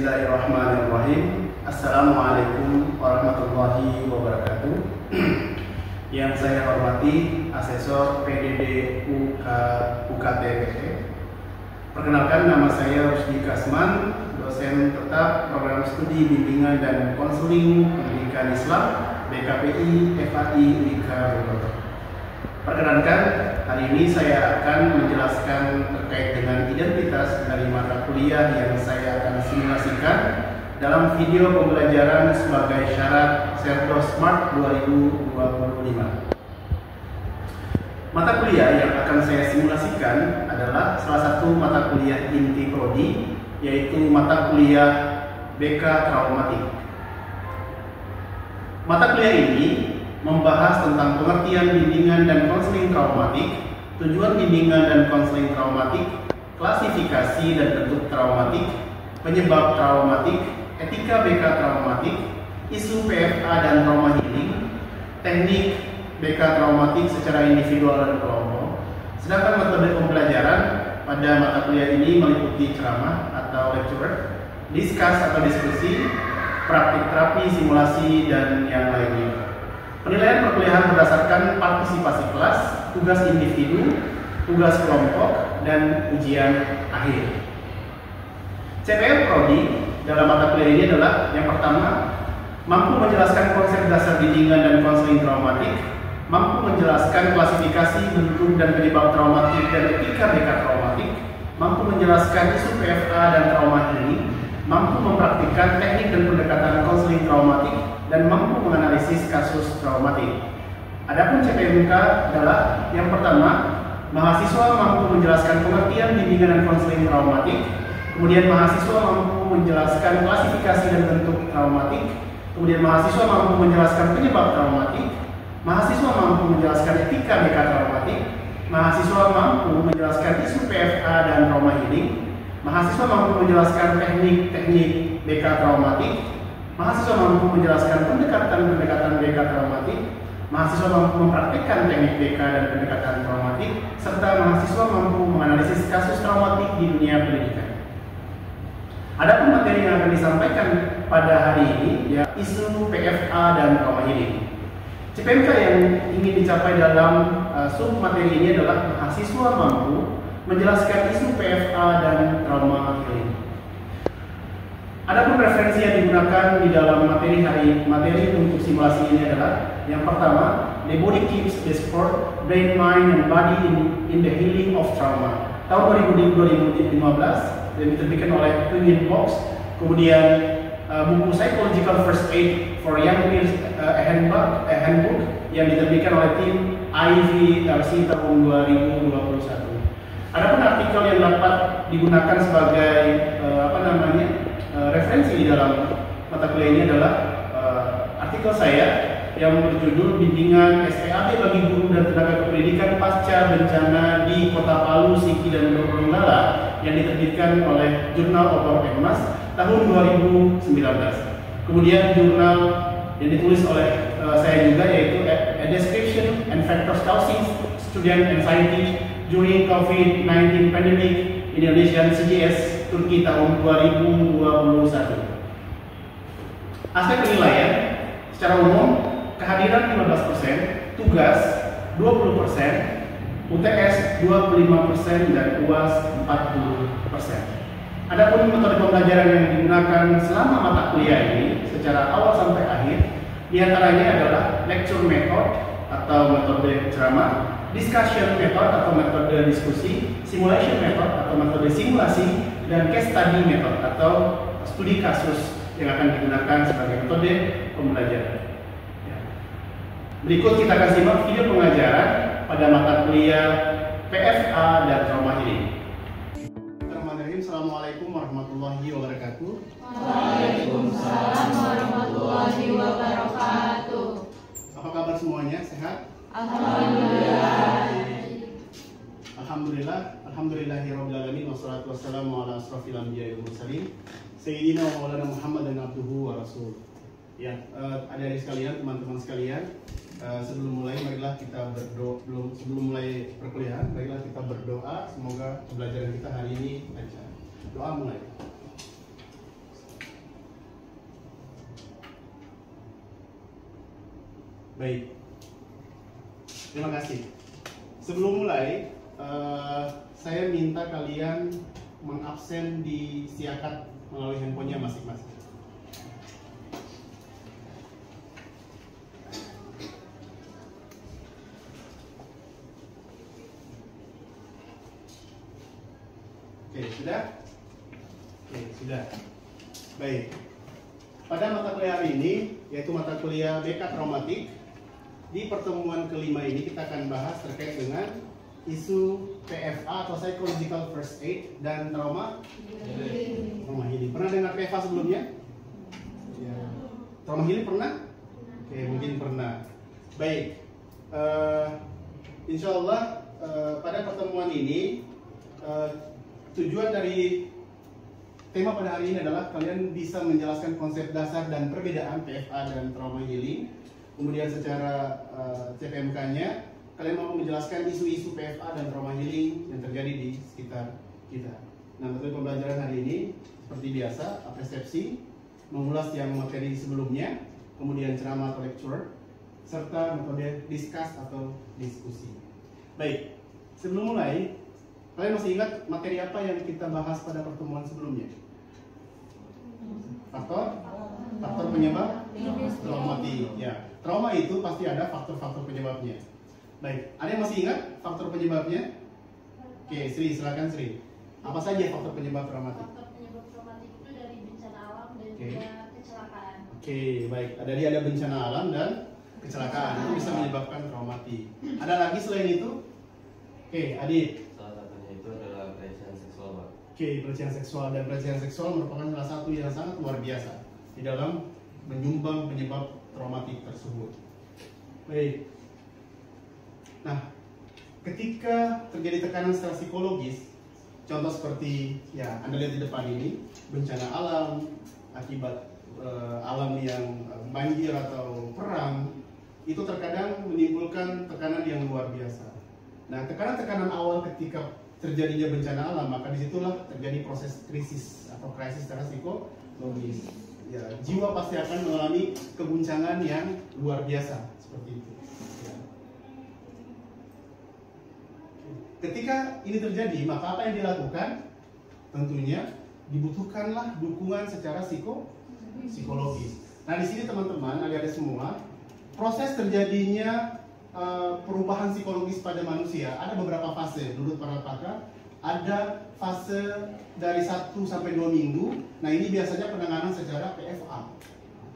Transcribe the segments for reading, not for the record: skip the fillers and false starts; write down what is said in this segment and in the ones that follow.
Bismillahirrahmanirrahim. Assalamualaikum warahmatullahi wabarakatuh. Yang saya hormati Asesor PDD UKTPT. Perkenalkan, nama saya Rusdi Kasman, dosen tetap program studi bimbingan dan konseling pendidikan Islam BKPI FAI Unika Bogor. Perkenalkan, hari ini saya akan menjelaskan terkait dengan identitas dari mata kuliah yang saya akan simulasikan dalam video pembelajaran sebagai syarat Serdo Smart 2025. Mata kuliah yang akan saya simulasikan adalah salah satu mata kuliah inti prodi, yaitu mata kuliah BK Traumatik. Mata kuliah ini membahas tentang pengertian bimbingan dan konseling traumatik, tujuan bimbingan dan konseling traumatik, klasifikasi dan bentuk traumatik, penyebab traumatik, etika BK traumatik, isu PFA dan trauma healing, teknik BK traumatik secara individual dan kelompok. Sedangkan metode pembelajaran pada mata kuliah ini meliputi ceramah atau lecture, diskus atau diskusi, praktik terapi, simulasi, dan yang lainnya. Penilaian perkuliahan berdasarkan partisipasi kelas, tugas individu, tugas kelompok, dan ujian akhir. CPM Prodi dalam mata kuliah ini adalah yang pertama, mampu menjelaskan konsep dasar bimbingan dan konseling traumatik, mampu menjelaskan klasifikasi, bentuk dan penyebab traumatik dan etika BK traumatik, mampu menjelaskan isu PFA dan trauma healing, mampu mempraktikkan teknik dan pendekatan konseling traumatik, dan mampu menganalisis kasus traumatik. Adapun CPMK adalah yang pertama, mahasiswa mampu menjelaskan pengertian bimbingan dan konseling traumatik, kemudian mahasiswa mampu menjelaskan klasifikasi dan bentuk traumatik, kemudian mahasiswa mampu menjelaskan penyebab traumatik, mahasiswa mampu menjelaskan etika BK traumatik, mahasiswa mampu menjelaskan isu PFA dan trauma healing, mahasiswa mampu menjelaskan teknik-teknik BK traumatik, mahasiswa mampu menjelaskan pendekatan-pendekatan BK traumatik, mahasiswa mampu mempraktikkan teknik BK dan pendekatan traumatik, serta mahasiswa mampu menganalisis kasus traumatik di dunia pendidikan. Adapun materi yang akan disampaikan pada hari ini ya isu PFA dan trauma healing. CPMK yang ingin dicapai dalam sub materi ini adalah mahasiswa mampu menjelaskan isu PFA dan trauma healing. Adapun referensi yang digunakan di dalam materi untuk simulasi ini adalah yang pertama, The Body Keeps the Score, Brain, Mind, and Body in the Healing of Trauma, tahun 2015 yang diterbitkan oleh Twin Box. Kemudian buku Psychological First Aid for Young Peers, a handbook yang diterbitkan oleh tim IVRC tahun 2021. Adapun artikel yang dapat digunakan sebagai referensi di dalam mata kuliah ini adalah artikel saya yang berjudul Bimbingan SPAB bagi Guru dan Tenaga Kependidikan Pasca Bencana di Kota Palu, Sigi, dan Donggala yang diterbitkan oleh Journal of Our Emas tahun 2019. Kemudian jurnal yang ditulis oleh saya juga yaitu A Description and Factors Causing Student Anxiety During COVID-19 Pandemic Indonesian CGS Turki tahun 2021. Aspek penilaian secara umum, kehadiran 15%, tugas 20%, UTS 25%, dan UAS 40%. Adapun metode pembelajaran yang digunakan selama mata kuliah ini secara awal sampai akhir diantaranya adalah lecture method atau metode ceramah, discussion method atau metode diskusi, simulation method atau metode simulasi, dan case study method atau studi kasus yang akan digunakan sebagai metode pembelajaran. Berikut kita akan simak video pengajaran pada mata kuliah PFA dan trauma healing. Assalamualaikum warahmatullahi wabarakatuh. Waalaikumsalam warahmatullahi wabarakatuh. Apa kabar semuanya? Sehat? Alhamdulillah. Alhamdulillahirabbil alamin wassalatu wassalamu ala asrofil anbiya'i wal mursalin sayyidina wa maulana Muhammadan abduhu wa rasul. Ya, adik-adik sekalian, teman-teman sekalian, sebelum mulai marilah kita berdoa. Sebelum mulai perkuliahan, marilah kita berdoa semoga pembelajaran kita hari ini lancar. Doa mulai. Baik. Terima kasih. Sebelum mulai, saya minta kalian mengabsen di siakat melalui handphonenya masing-masing. Oke, sudah? Oke, sudah. Baik. Pada mata kuliah hari ini, yaitu mata kuliah BK Traumatik, di pertemuan kelima ini kita akan bahas terkait dengan isu PFA atau Psychological First Aid dan trauma healing. Pernah dengar PFA sebelumnya? Ya. Trauma healing pernah? Oke, mungkin pernah. Baik. Insya Allah pada pertemuan ini tujuan dari tema pada hari ini adalah kalian bisa menjelaskan konsep dasar dan perbedaan PFA dan trauma healing. Kemudian secara CPMK-nya kalian mau menjelaskan isu-isu PFA dan trauma healing yang terjadi di sekitar kita. Nah, metode pembelajaran hari ini seperti biasa, persepsi, mengulas yang materi sebelumnya, kemudian ceramah atau lecture, serta metode discuss atau diskusi. Baik, sebelum mulai, kalian masih ingat materi apa yang kita bahas pada pertemuan sebelumnya? Faktor penyebab traumatik. Ya, trauma itu pasti ada faktor-faktor penyebabnya. Baik, ada yang masih ingat faktor penyebabnya? Oke, Sri, silakan Sri. Apa saja faktor penyebab traumatik? Faktor penyebab traumatik itu dari bencana alam dan juga kecelakaan. Oke, baik. Ada bencana alam dan kecelakaan. Itu bisa menyebabkan traumatik. Ada lagi selain itu? Oke, Adit. Salah satunya itu adalah pelecehan seksual, Pak. Oke, pelecehan seksual, dan pelecehan seksual merupakan salah satu yang sangat luar biasa di dalam menyumbang penyebab traumatik tersebut. Baik. Nah, ketika terjadi tekanan secara psikologis, contoh seperti ya Anda lihat di depan ini, bencana alam akibat alam yang banjir atau perang, itu terkadang menimbulkan tekanan yang luar biasa. Nah, tekanan-tekanan awal ketika terjadinya bencana alam, maka disitulah terjadi proses krisis atau krisis secara psikologis. Ya, jiwa pasti akan mengalami keguncangan yang luar biasa seperti itu. Ya. Ketika ini terjadi, maka apa yang dilakukan? Tentunya dibutuhkanlah dukungan secara psikologis. Nah, di sini teman-teman, adik-adik semua, proses terjadinya perubahan psikologis pada manusia ada beberapa fase. Menurut para pakar, ada fase dari 1 sampai 2 minggu. Nah, ini biasanya penanganan secara PFA.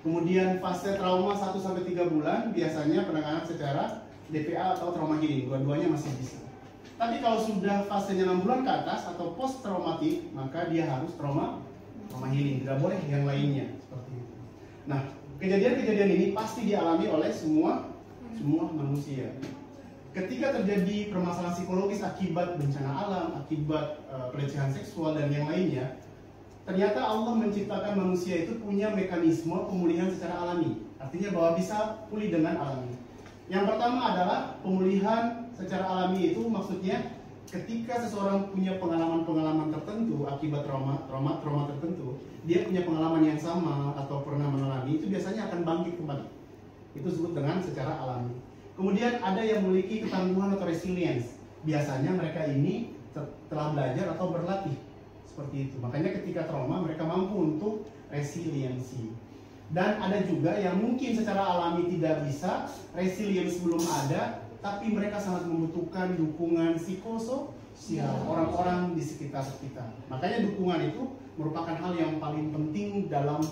Kemudian fase trauma 1 sampai 3 bulan, biasanya penanganan secara DPA atau trauma healing. Dua-duanya masih bisa. Tapi kalau sudah fasenya 6 bulan ke atas atau post traumatik, maka dia harus trauma healing. Tidak boleh yang lainnya seperti itu. Nah, kejadian-kejadian ini pasti dialami oleh semua manusia. Ketika terjadi permasalahan psikologis akibat bencana alam, akibat pelecehan seksual dan yang lainnya, ternyata Allah menciptakan manusia itu punya mekanisme pemulihan secara alami. Artinya bahwa bisa pulih dengan alami. Yang pertama adalah pemulihan secara alami itu maksudnya ketika seseorang punya pengalaman-pengalaman tertentu akibat trauma tertentu, dia punya pengalaman yang sama atau pernah mengalami, itu biasanya akan bangkit kembali. Itu disebut dengan secara alami. Kemudian ada yang memiliki ketangguhan atau resilience. Biasanya mereka ini telah belajar atau berlatih seperti itu. Makanya ketika trauma mereka mampu untuk resiliensi. Dan ada juga yang mungkin secara alami tidak bisa, resilience belum ada, tapi mereka sangat membutuhkan dukungan psikososial orang-orang di sekitar kita. Makanya dukungan itu merupakan hal yang paling penting dalam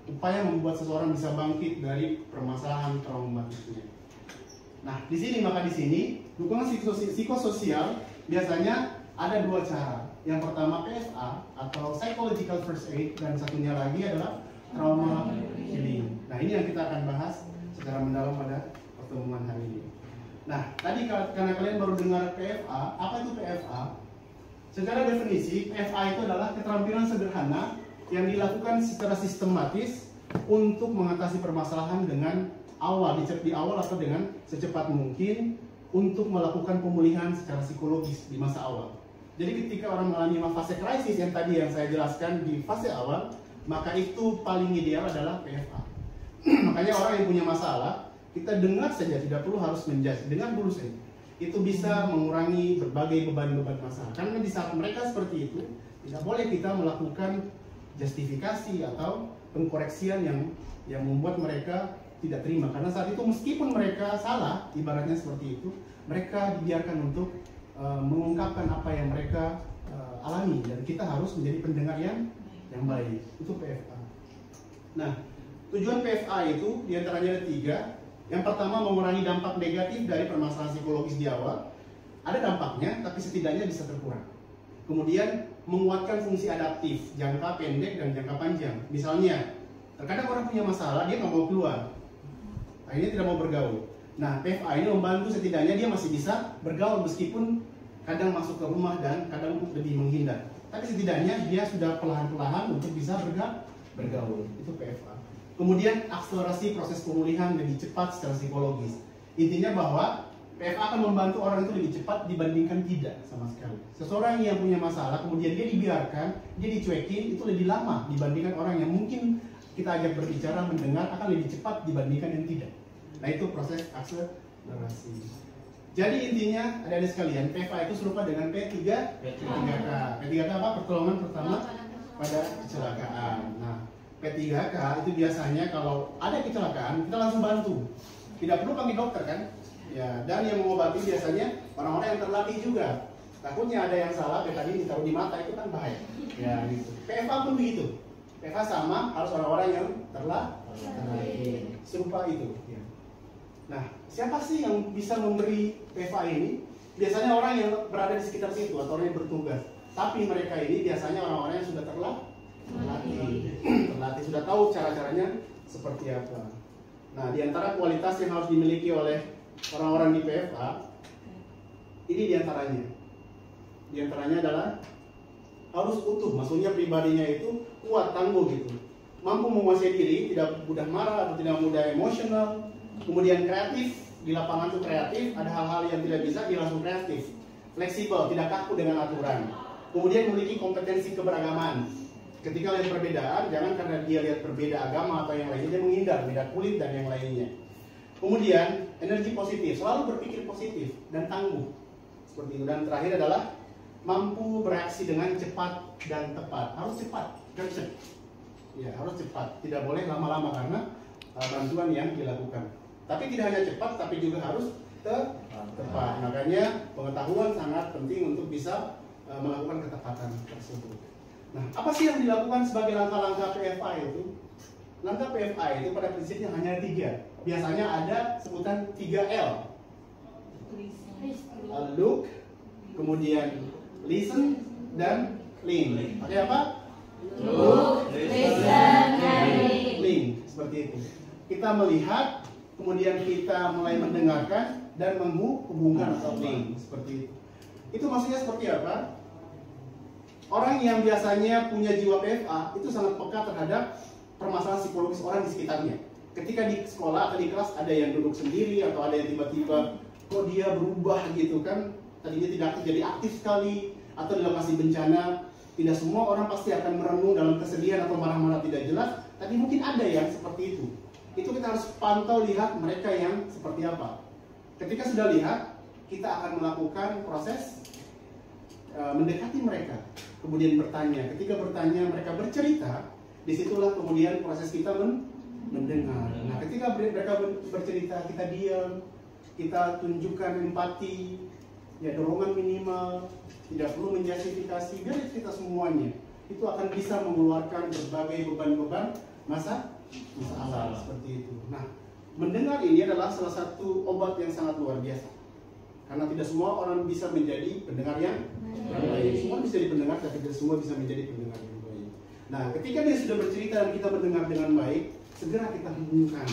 upaya membuat seseorang bisa bangkit dari permasalahan trauma itu. Nah, di sini dukungan psikososial biasanya ada 2 cara. Yang pertama PFA atau Psychological First Aid, dan satunya lagi adalah trauma healing. Nah, ini yang kita akan bahas secara mendalam pada pertemuan hari ini. Nah, tadi karena kalian baru dengar PFA, apa itu PFA? Secara definisi, PFA itu adalah keterampilan sederhana yang dilakukan secara sistematis untuk mengatasi permasalahan dengan di awal atau dengan secepat mungkin untuk melakukan pemulihan secara psikologis di masa awal. Jadi ketika orang mengalami fase krisis yang tadi yang saya jelaskan di fase awal, maka itu paling ideal adalah PFA. Makanya orang yang punya masalah, Kita dengar saja, tidak perlu harus menjudge, dengar dulu saja. Itu bisa mengurangi berbagai beban-beban masalah. Karena di saat mereka seperti itu, tidak boleh kita melakukan justifikasi atau pengkoreksian yang membuat mereka tidak terima. Karena saat itu meskipun mereka salah, ibaratnya seperti itu, mereka dibiarkan untuk mengungkapkan apa yang mereka alami, dan kita harus menjadi pendengar yang baik. Itu PFA. Nah, tujuan PFA itu diantaranya ada 3. Yang pertama, mengurangi dampak negatif dari permasalahan psikologis di awal. Ada dampaknya, tapi setidaknya bisa terkurang. Kemudian, menguatkan fungsi adaptif jangka pendek dan jangka panjang. Misalnya, terkadang orang punya masalah, dia nggak mau keluar, akhirnya tidak mau bergaul. Nah, PFA ini membantu setidaknya dia masih bisa bergaul meskipun kadang masuk ke rumah dan kadang lebih menghindar. Tapi setidaknya dia sudah perlahan-lahan untuk bisa bergaul. Itu PFA. Kemudian akselerasi proses pemulihan lebih cepat secara psikologis. Intinya bahwa PFA akan membantu orang itu lebih cepat dibandingkan tidak sama sekali. Seseorang yang punya masalah kemudian dia dibiarkan, dia dicuekin, itu lebih lama dibandingkan orang yang mungkin kita ajak berbicara, mendengar, akan lebih cepat dibandingkan yang tidak. Nah, itu proses akselerasi. Jadi intinya adik-adik sekalian, PFA itu serupa dengan P3K. P3K apa? Pertolongan pertama pada kecelakaan. Nah, P3K itu biasanya kalau ada kecelakaan kita langsung bantu, tidak perlu panggil dokter kan ya, dan yang mengobati biasanya orang-orang yang terlatih juga. Takutnya ada yang salah, kayak tadi ditaruh di mata, itu kan bahaya ya gitu. PFA pun begitu, PFA sama, harus orang-orang yang terlatih, serupa itu ya. Nah, siapa sih yang bisa memberi PFA ini? Biasanya orang yang berada di sekitar situ atau orang yang bertugas, tapi mereka ini biasanya orang-orang yang sudah terlatih, sudah tahu cara-caranya seperti apa. Nah, diantara kualitas yang harus dimiliki oleh orang-orang di PFA, ini diantaranya adalah harus utuh, maksudnya pribadinya itu kuat, tangguh gitu, mampu menguasai diri, tidak mudah marah atau tidak mudah emosional, kemudian kreatif, di lapangan itu kreatif, ada hal-hal yang tidak bisa dia langsung kreatif, fleksibel, tidak kaku dengan aturan, kemudian memiliki kompetensi keberagaman. Ketika lihat perbedaan, jangan karena dia lihat berbeda agama atau yang lainnya dia menghindar, beda kulit dan yang lainnya. Kemudian energi positif, selalu berpikir positif dan tangguh seperti itu. Dan terakhir adalah mampu bereaksi dengan cepat dan tepat. Harus cepat, ya harus cepat, tidak boleh lama-lama karena bantuan yang dilakukan. Tapi tidak hanya cepat, tapi juga harus tepat. Makanya pengetahuan sangat penting untuk bisa melakukan ketepatan tersebut. Nah, apa sih yang dilakukan sebagai langkah-langkah PFA itu? Langkah PFA itu pada prinsipnya hanya 3. Biasanya ada sebutan 3L. Look, kemudian listen, dan link. Pakai apa? Look, listen, and link. Seperti itu. Kita melihat, kemudian kita mulai mendengarkan dan menghubungkan atau link. Seperti itu. Itu maksudnya seperti apa? Orang yang biasanya punya jiwa PFA itu sangat peka terhadap permasalahan psikologis orang di sekitarnya. Ketika di sekolah atau di kelas ada yang duduk sendiri atau ada yang tiba-tiba kok dia berubah gitu kan, tadinya tidak aktif jadi aktif sekali, atau di lokasi bencana tidak semua orang pasti akan merenung dalam kesedihan atau marah-marah tidak jelas, tapi mungkin ada yang seperti itu. Itu kita harus pantau, lihat mereka yang seperti apa. Ketika sudah lihat, kita akan melakukan proses mendekati mereka, kemudian bertanya. Ketika bertanya, mereka bercerita, disitulah kemudian proses kita mendengar. Nah, ketika mereka bercerita, kita diam, kita tunjukkan empati, ya dorongan minimal, tidak perlu menjustifikasi, biar kita semuanya. Itu akan bisa mengeluarkan berbagai beban-beban masalah seperti itu. Nah, mendengar ini adalah salah satu obat yang sangat luar biasa. Karena tidak semua orang bisa menjadi pendengar yang baik. Semua bisa jadi pendengar, tapi tidak semua bisa menjadi pendengar yang baik. Nah, ketika dia sudah bercerita dan kita mendengar dengan baik, segera kita hubungkan.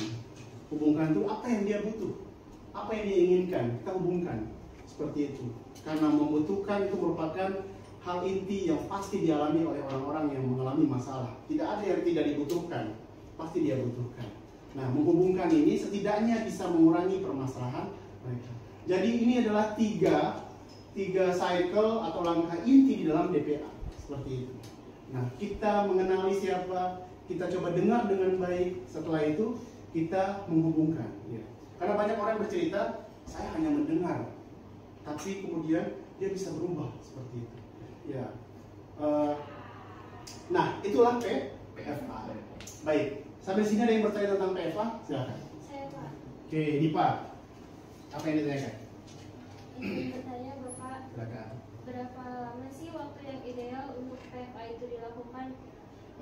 Hubungkan itu apa yang dia butuh, apa yang dia inginkan, kita hubungkan. Seperti itu. Karena membutuhkan itu merupakan hal inti yang pasti dialami oleh orang-orang yang mengalami masalah. Tidak ada yang tidak dibutuhkan, pasti dia butuhkan. Nah, menghubungkan ini setidaknya bisa mengurangi permasalahan mereka. Jadi ini adalah tiga cycle atau langkah inti di dalam DPA, seperti itu. Nah, kita mengenali siapa, kita coba dengar dengan baik, setelah itu kita menghubungkan. Ya. Karena banyak orang bercerita, saya hanya mendengar, tapi kemudian dia bisa berubah seperti itu. Ya. Nah, itulah PFA. Baik, sampai sini ada yang bertanya tentang PFA? Silakan. Saya Pak. Oke, Dipa, apa yang ditanyakan? Ingin bertanya Bapak, Silakan. berapa lama sih waktu yang ideal untuk PFA itu dilakukan?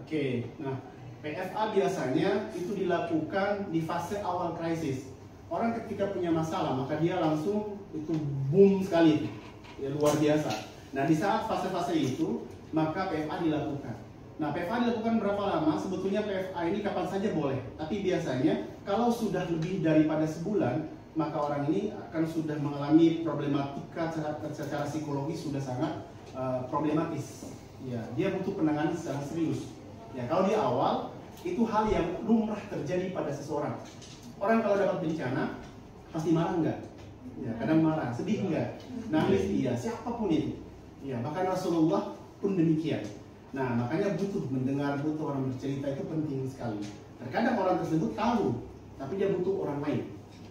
Oke, nah PFA biasanya itu dilakukan di fase awal krisis. Orang ketika punya masalah, maka dia langsung itu boom sekali, ya luar biasa. Nah di saat fase-fase itu, maka PFA dilakukan. Nah PFA dilakukan berapa lama? Sebetulnya PFA ini kapan saja boleh. Tapi biasanya kalau sudah lebih daripada sebulan, maka orang ini akan sudah mengalami problematika secara psikologis sudah sangat problematis. Ya, dia butuh penanganan secara serius. Ya, kalau di awal itu hal yang lumrah terjadi pada seseorang. Orang kalau dapat bencana pasti marah enggak? Ya, kadang marah, sedih enggak? Nangis iya, siapapun itu. Ya, bahkan Rasulullah pun demikian. Nah, makanya butuh mendengar, butuh orang bercerita itu penting sekali. Terkadang orang tersebut tahu, tapi dia butuh orang lain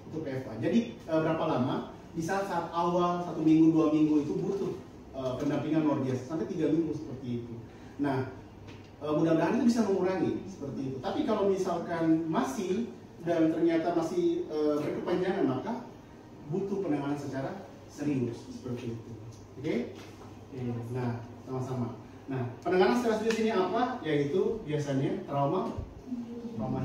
untuk PFA. Jadi berapa lama? Di saat-saat awal 1 minggu, 2 minggu itu butuh pendampingan luar biasa sampai 3 minggu seperti itu. Nah, mudah-mudahan itu bisa mengurangi seperti itu. Tapi kalau misalkan masih dan ternyata masih berkepanjangan, maka butuh penanganan secara serius seperti itu. Oke? Nah, sama-sama. Nah, penanganan secara serius ini apa? Yaitu biasanya trauma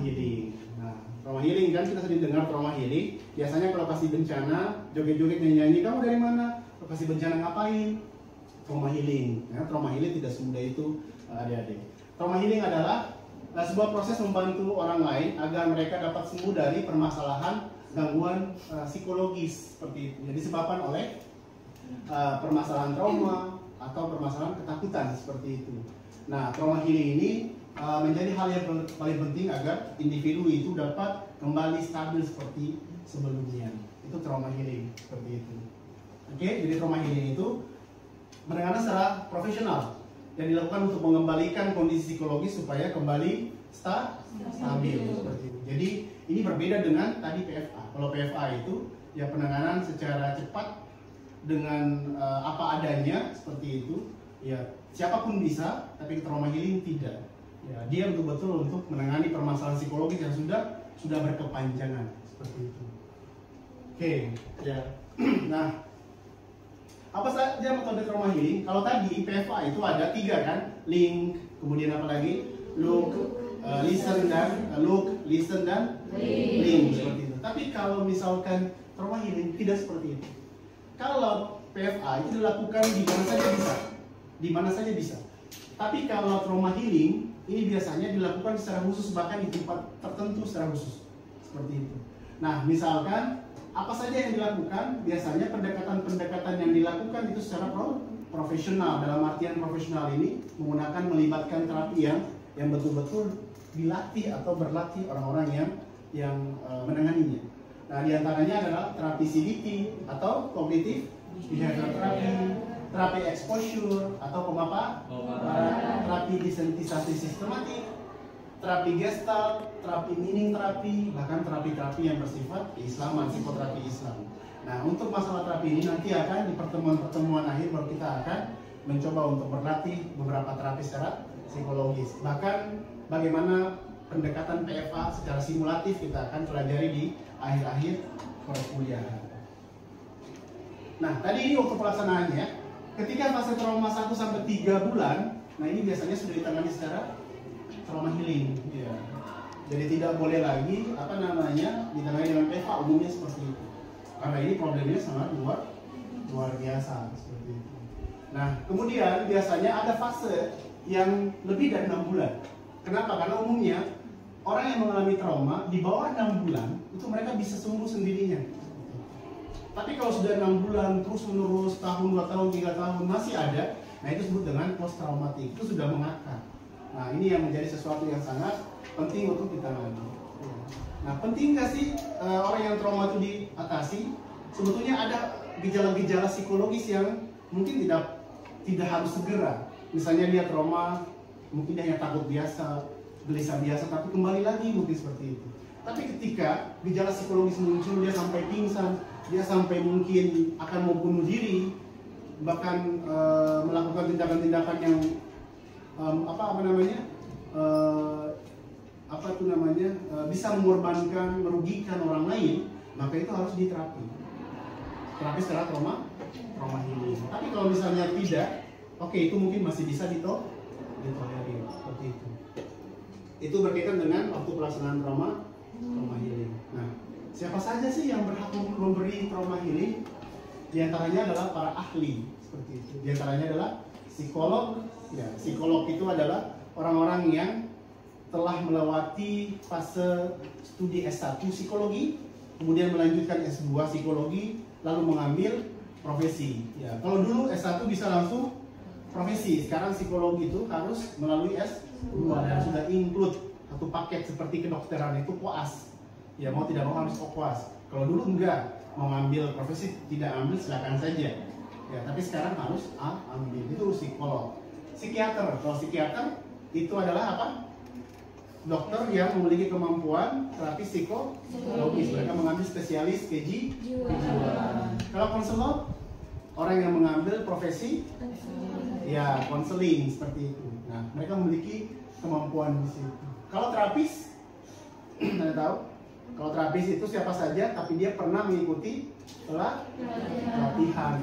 healing. Nah, trauma healing kan kita sering dengar trauma healing. Biasanya kalau pasti bencana, joget-joget nyanyi-nyanyi, kamu dari mana? Kalau pasti bencana ngapain? Trauma healing. Nah, trauma healing tidak semudah itu, adik-adik. Trauma healing adalah sebuah proses membantu orang lain agar mereka dapat sembuh dari permasalahan gangguan psikologis seperti itu. Jadi disebabkan oleh permasalahan trauma atau permasalahan ketakutan seperti itu. Nah, trauma healing ini menjadi hal yang paling penting agar individu itu dapat kembali stabil seperti sebelumnya. Itu trauma healing seperti itu. Oke, jadi trauma healing itu penanganan secara profesional yang dilakukan untuk mengembalikan kondisi psikologis supaya kembali stabil seperti itu. Jadi ini berbeda dengan tadi PFA. Kalau PFA itu ya penanganan secara cepat dengan apa adanya seperti itu. Ya siapapun bisa, tapi trauma healing tidak. Ya, dia betul-betul untuk menangani permasalahan psikologis yang sudah berkepanjangan seperti itu. Oke, ya. Nah, apa saja metode trauma healing? Kalau tadi PFA itu ada 3 kan, link, kemudian apa lagi? Look, listen dan link seperti itu. Tapi kalau misalkan trauma healing tidak seperti itu. Kalau PFA itu dilakukan di mana saja bisa. Tapi kalau trauma healing ini biasanya dilakukan secara khusus, bahkan di tempat tertentu secara khusus seperti itu. Nah, misalkan apa saja yang dilakukan? Biasanya pendekatan-pendekatan yang dilakukan itu secara profesional. Dalam artian profesional ini melibatkan terapi yang betul-betul dilatih atau berlatih orang-orang yang menanganinya. Nah, diantaranya adalah terapi CBT atau cognitive behavioral therapy, terapi exposure atau terapi desensitisasi sistematik, terapi gestalt, terapi meaning terapi, bahkan terapi-terapi yang bersifat keislaman, psikoterapi Islam. Nah, untuk masalah terapi ini nanti akan di pertemuan-pertemuan akhir baru kita akan mencoba untuk berlatih beberapa terapi secara psikologis. Bahkan bagaimana pendekatan PFA secara simulatif kita akan pelajari di akhir-akhir perkuliahan. Nah, tadi ini waktu pelaksanaannya, ketika fase trauma 1 sampai 3 bulan, nah ini biasanya sudah ditangani secara trauma healing. Ya. Jadi tidak boleh lagi ditangani dengan PFA, umumnya seperti itu. Karena ini problemnya sangat luar biasa seperti itu. Nah, kemudian biasanya ada fase yang lebih dari 6 bulan. Kenapa? Karena umumnya orang yang mengalami trauma di bawah 6 bulan itu mereka bisa sembuh sendirinya. Tapi kalau sudah 6 bulan terus menerus, tahun, 2 tahun, 3 tahun masih ada, nah itu disebut dengan post traumatik, itu sudah mengakar. Nah, ini yang menjadi sesuatu yang sangat penting untuk ditangani. Nah, penting nggak sih orang yang trauma itu diatasi? Sebetulnya ada gejala-gejala psikologis yang mungkin tidak harus segera. Misalnya dia trauma, mungkin dia hanya takut biasa, gelisah biasa, tapi kembali lagi mungkin seperti itu. Tapi ketika gejala psikologis muncul, dia sampai pingsan, dia sampai mungkin akan mau bunuh diri, bahkan melakukan tindakan-tindakan yang bisa mengorbankan, merugikan orang lain, maka itu harus diterapi. Terapi secara trauma healing. Tapi kalau misalnya tidak, oke, itu mungkin masih bisa ditolerir seperti itu. Itu berkaitan dengan waktu pelaksanaan trauma healing. Nah, siapa saja sih yang berhak memberi trauma healing? Di antaranya adalah para ahli seperti itu. Di antaranya adalah psikolog. Ya, psikolog itu adalah orang-orang yang telah melewati fase studi S1 psikologi, kemudian melanjutkan S2 psikologi, lalu mengambil profesi. Ya, kalau dulu S1 bisa langsung profesi, sekarang psikologi itu harus melalui S2 dan sudah include satu paket seperti kedokteran itu koas. Ya, mau tidak mau harus koas. Kalau dulu enggak, mau ngambil profesi tidak ambil silakan saja. Ya, tapi sekarang harus ambil. Itu psikolog. Psikiater, kalau psikiater itu adalah apa? Dokter yang memiliki kemampuan terapi psikologis. Mereka mengambil spesialis kejiwaan. Kalau konselor, orang yang mengambil profesi ya konseling seperti itu. Nah, mereka memiliki kemampuan di situ. Kalau terapis, Anda tahu? Kalau terapis itu siapa saja, tapi dia pernah mengikuti pelatihan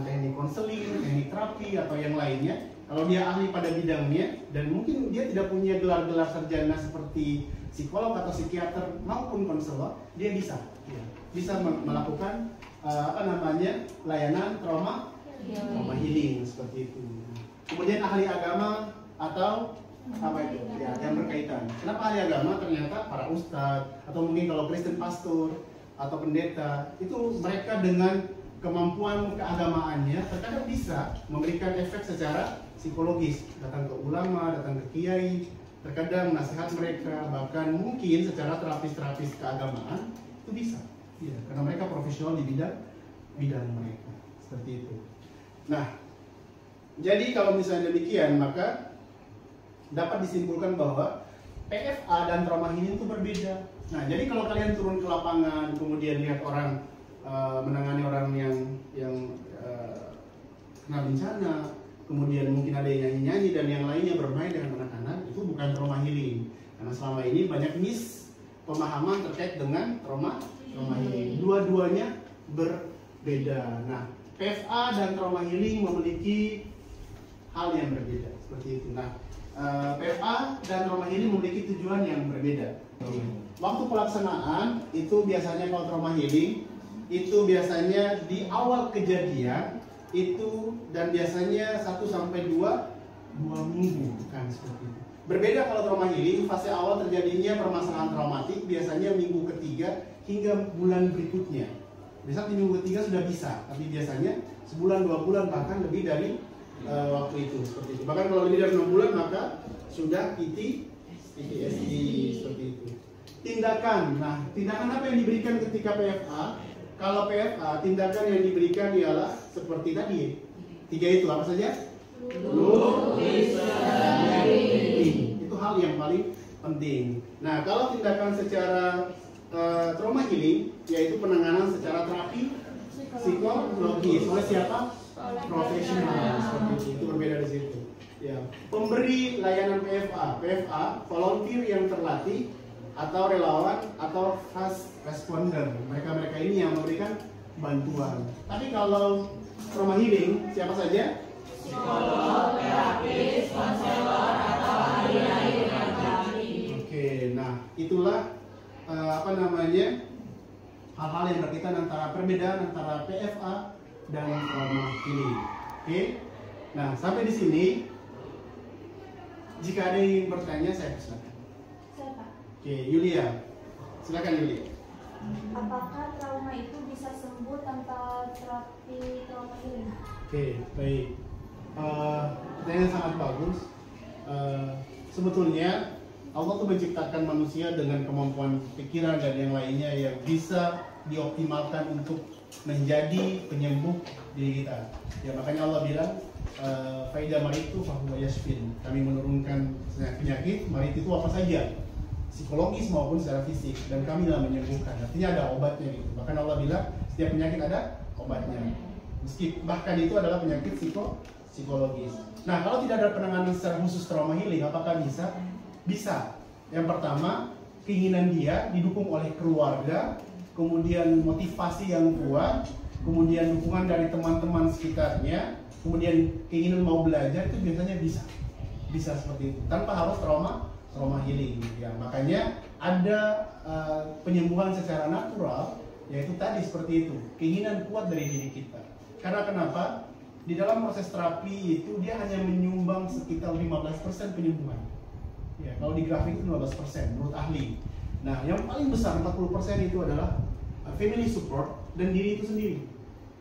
teknik konseling, teknik terapi atau yang lainnya. Kalau dia ahli pada bidangnya dan mungkin dia tidak punya gelar-gelar sarjana seperti psikolog atau psikiater maupun konselor, dia bisa melakukan layanan trauma healing seperti itu. Kemudian ahli agama atau yang berkaitan. Kenapa ahli agama? Ternyata para ustadz atau mungkin kalau Kristen pastor atau pendeta itu mereka dengan kemampuan keagamaannya terkadang bisa memberikan efek secara psikologis, datang ke ulama, datang ke kiai, terkadang nasihat mereka, bahkan mungkin secara terapis keagamaan itu bisa, ya, karena mereka profesional di bidang mereka seperti itu. Nah, jadi kalau misalnya demikian, maka dapat disimpulkan bahwa PFA dan trauma healing itu berbeda. Nah, jadi kalau kalian turun ke lapangan, kemudian lihat orang menangani orang yang kena bencana, kemudian mungkin ada yang nyanyi-nyanyi dan yang lainnya bermain dengan anak-anak, itu bukan trauma healing. Karena selama ini banyak pemahaman terkait dengan trauma healing. Dua-duanya berbeda. Nah, PFA dan trauma healing memiliki hal yang berbeda seperti itu. Nah, PFA dan trauma healing memiliki tujuan yang berbeda. Waktu pelaksanaan itu biasanya kalau trauma healing itu biasanya di awal kejadian itu dan biasanya 1 sampai 2 minggu, kan seperti itu. Berbeda kalau trauma healing, fase awal terjadinya permasalahan traumatik biasanya minggu ketiga hingga bulan berikutnya. Bisa di minggu ketiga sudah bisa, tapi biasanya sebulan 2 bulan bahkan lebih dari waktu itu seperti itu. Bahkan kalau lebih dari 6 bulan maka sudah PTSD seperti itu. Tindakan, nah tindakan apa yang diberikan ketika PFA? Kalau PFA, tindakan yang diberikan ialah seperti tadi, 3 itu apa saja? Itu hal yang paling penting. Nah, kalau tindakan secara trauma healing, yaitu penanganan secara terapi psikologis oleh siapa? Profesional seperti itu berbeda di situ. Ya, pemberi layanan PFA, volunteer yang terlatih atau relawan atau fast responder. Mereka ini yang memberikan bantuan. Tapi kalau trauma healing siapa saja? Psikolog, terapis, konselor atau ahli terapi. Oke, nah itulah hal-hal yang berkaitan antara perbedaan antara PFA dan trauma healing. Oke. Nah, sampai di sini jika ada yang ingin bertanya saya persilakan. Oke, Yulia. Silakan Yulia. Apakah trauma itu bisa sembuh tanpa terapi trauma healing? Oke, baik. Pertanyaan sangat bagus. Sebetulnya Allah tuh menciptakan manusia dengan kemampuan pikiran dan yang lainnya yang bisa dioptimalkan untuk menjadi penyembuh diri kita. Ya makanya Allah bilang faida maritu fahuwa yashfin. Kami menurunkan penyakit, marit itu apa saja. psikologis maupun secara fisik, dan kami lah menyembuhkan. Artinya ada obatnya gitu. Bahkan Allah bilang setiap penyakit ada obatnya. Meski bahkan itu adalah penyakit psikologis. Nah, kalau tidak ada penanganan secara khusus trauma healing, apakah bisa? Bisa. Yang pertama, keinginan dia didukung oleh keluarga, kemudian motivasi yang kuat, kemudian dukungan dari teman-teman sekitarnya, kemudian keinginan mau belajar, itu biasanya bisa seperti itu tanpa harus trauma healing ya. Makanya ada penyembuhan secara natural, yaitu tadi seperti itu, keinginan kuat dari diri kita. Karena kenapa? Di dalam proses terapi itu dia hanya menyumbang sekitar 15% penyembuhan ya, kalau di grafik itu 15% menurut ahli. Nah, yang paling besar 40% itu adalah family support dan diri itu sendiri,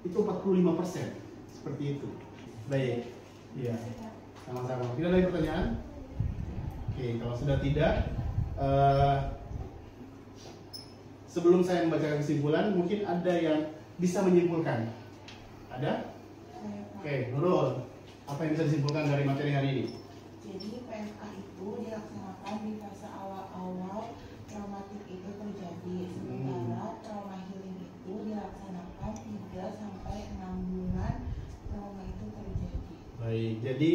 itu 45%, seperti itu. Baik, ya, sama-sama. Tidak ada pertanyaan? Oke, kalau sudah tidak, sebelum saya membacakan kesimpulan, mungkin ada yang bisa menyimpulkan. Ada? Oke, Nurul, apa yang bisa disimpulkan dari materi hari ini? Jadi PFA itu dilaksanakan di fase awal-awal traumatik itu terjadi, sementara trauma healing itu dilaksanakan 3-6 bulan trauma itu terjadi. Baik, jadi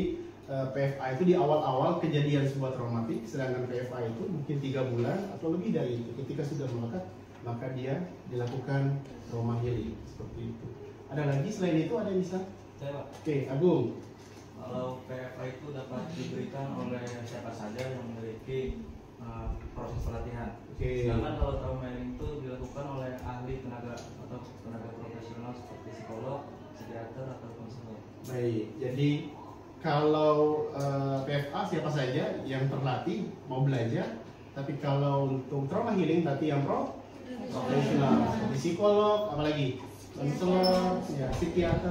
PFA itu di awal-awal kejadian sebuah traumatik, sedangkan PFA itu mungkin 3 bulan atau lebih dari itu. Ketika sudah melekat, maka dia dilakukan trauma healing, seperti itu. Ada lagi selain itu, ada yang bisa? Saya, Pak. Oke, Agung. Kalau PFA itu dapat diberikan oleh siapa saja yang memiliki proses pelatihan. Oke. Sedangkan kalau trauma healing itu dilakukan oleh ahli tenaga atau tenaga profesional seperti psikolog, psikiater atau konselor. Baik, jadi kalau PFA siapa saja yang terlatih mau belajar, tapi kalau untuk trauma healing berarti yang profesional seperti psikolog, apalagi konselor, ya, psikiater,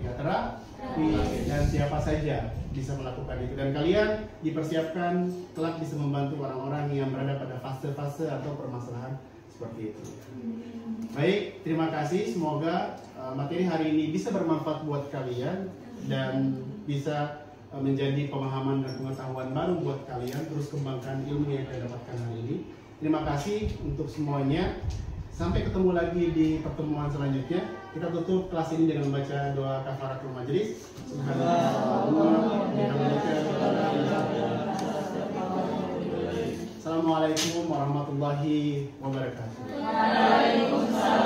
ya, terapi, dan siapa saja bisa melakukan itu. Dan kalian dipersiapkan kelak bisa membantu orang-orang yang berada pada fase-fase atau permasalahan seperti itu. Baik, terima kasih. Semoga materi hari ini bisa bermanfaat buat kalian dan bisa menjadi pemahaman dan pengetahuan baru buat kalian. Terus kembangkan ilmu yang kalian dapatkan hari ini. Terima kasih untuk semuanya. Sampai ketemu lagi di pertemuan selanjutnya. Kita tutup kelas ini dengan membaca doa kafaratul majelis. Assalamualaikum warahmatullahi wabarakatuh. Waalaikumsalam.